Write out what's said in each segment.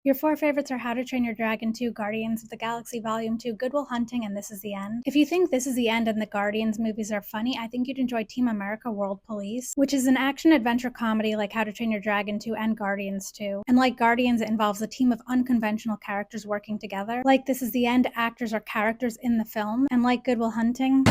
Your four favorites are How to Train Your Dragon 2, Guardians of the Galaxy Volume 2, Good Will Hunting, and This Is the End. If you think This Is the End and the Guardians movies are funny, I think you'd enjoy Team America World Police, which is an action-adventure comedy like How to Train Your Dragon 2 and Guardians 2. And like Guardians, it involves a team of unconventional characters working together. Like This Is the End, actors are characters in the film, and like Good Will Hunting,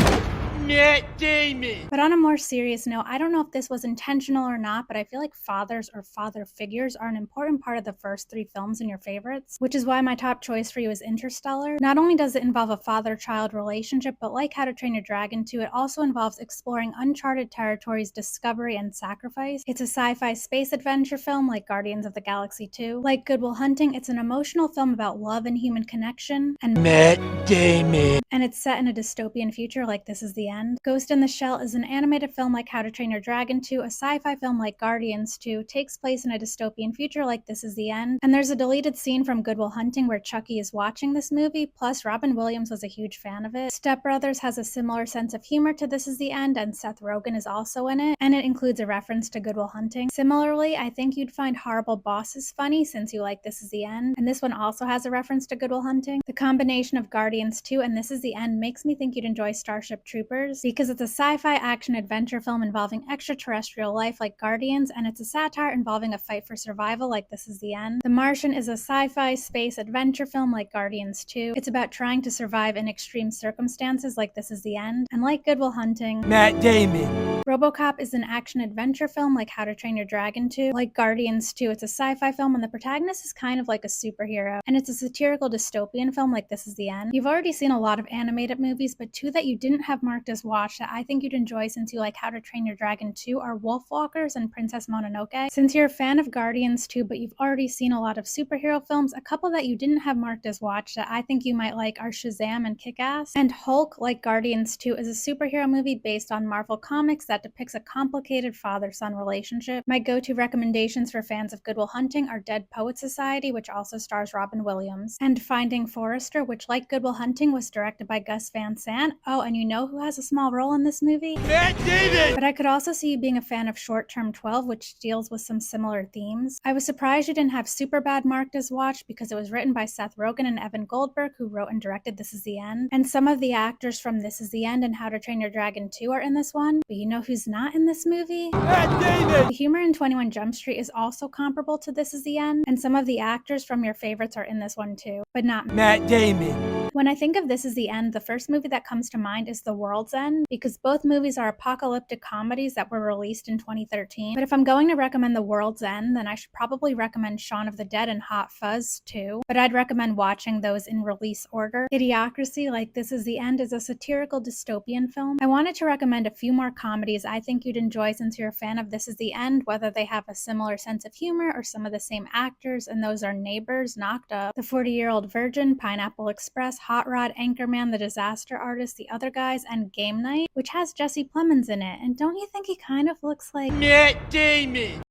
Matt Damon. But on a more serious note, I don't know if this was intentional or not, but I feel like fathers or father figures are an important part of the first three films in your favorites, which is why my top choice for you is Interstellar. Not only does it involve a father-child relationship, but like How to Train Your Dragon 2, it also involves exploring uncharted territories, discovery, and sacrifice. It's a sci-fi space adventure film like Guardians of the Galaxy 2. Like Good Will Hunting, it's an emotional film about love and human connection, and Matt Damon. And it's set in a dystopian future like This Is the End. Ghost in the Shell is an animated film like How to Train Your Dragon 2, a sci-fi film like Guardians 2, takes place in a dystopian future like This Is the End, and there's a deleted scene from Good Will Hunting where Chucky is watching this movie, plus Robin Williams was a huge fan of it. Step Brothers has a similar sense of humor to This Is the End, and Seth Rogen is also in it, and it includes a reference to Good Will Hunting. Similarly, I think you'd find Horrible Bosses funny since you like This Is the End, and this one also has a reference to Good Will Hunting. The combination of Guardians 2 and This Is the End makes me think you'd enjoy Starship Troopers because it's a sci-fi action adventure film involving extraterrestrial life like Guardians, and it's a satire involving a fight for survival like This Is the End. The Martian is a sci-fi space adventure film like Guardians 2. It's about trying to survive in extreme circumstances like This Is the End, and like Good Will Hunting, Matt Damon. RoboCop is an action-adventure film like How to Train Your Dragon 2. Like Guardians 2, it's a sci-fi film and the protagonist is kind of like a superhero. And it's a satirical dystopian film like This Is the End. You've already seen a lot of animated movies, but two that you didn't have marked as watched that I think you'd enjoy since you like How to Train Your Dragon 2 are Wolfwalkers and Princess Mononoke. Since you're a fan of Guardians 2, but you've already seen a lot of superhero films, a couple that you didn't have marked as watched that I think you might like are Shazam and Kick-Ass. And Hulk, like Guardians 2, is a superhero movie based on Marvel Comics that depicts a complicated father-son relationship. My go-to recommendations for fans of Good Will Hunting are Dead Poets Society, which also stars Robin Williams, and Finding Forrester, which like Good Will Hunting was directed by Gus Van Sant. Oh, and you know who has a small role in this movie? Matt Damon. But I could also see you being a fan of Short Term 12, which deals with some similar themes. I was surprised you didn't have Superbad marked as watched because it was written by Seth Rogen and Evan Goldberg, who wrote and directed This Is the End. And some of the actors from This Is the End and How to Train Your Dragon 2 are in this one, but you know who's not in this movie? Matt Damon. The humor in 21 Jump Street is also comparable to This Is the End, and some of the actors from your favorites are in this one too, but not Matt Damon. When I think of This Is the End, the first movie that comes to mind is The World's End, because both movies are apocalyptic comedies that were released in 2013. But if I'm going to recommend The World's End, then I should probably recommend Shaun of the Dead and Hot Fuzz too, but I'd recommend watching those in release order. Idiocracy, like This Is the End, is a satirical dystopian film. I wanted to recommend a few more comedies I think you'd enjoy since you're a fan of This Is the End, whether they have a similar sense of humor or some of the same actors, and those are Neighbors, Knocked Up, The 40-Year-Old Virgin, Pineapple Express, Hot Rod, Anchorman, The Disaster Artist, The Other Guys, and Game Night, which has Jesse Plemons in it, and don't you think he kind of looks like Matt Damon.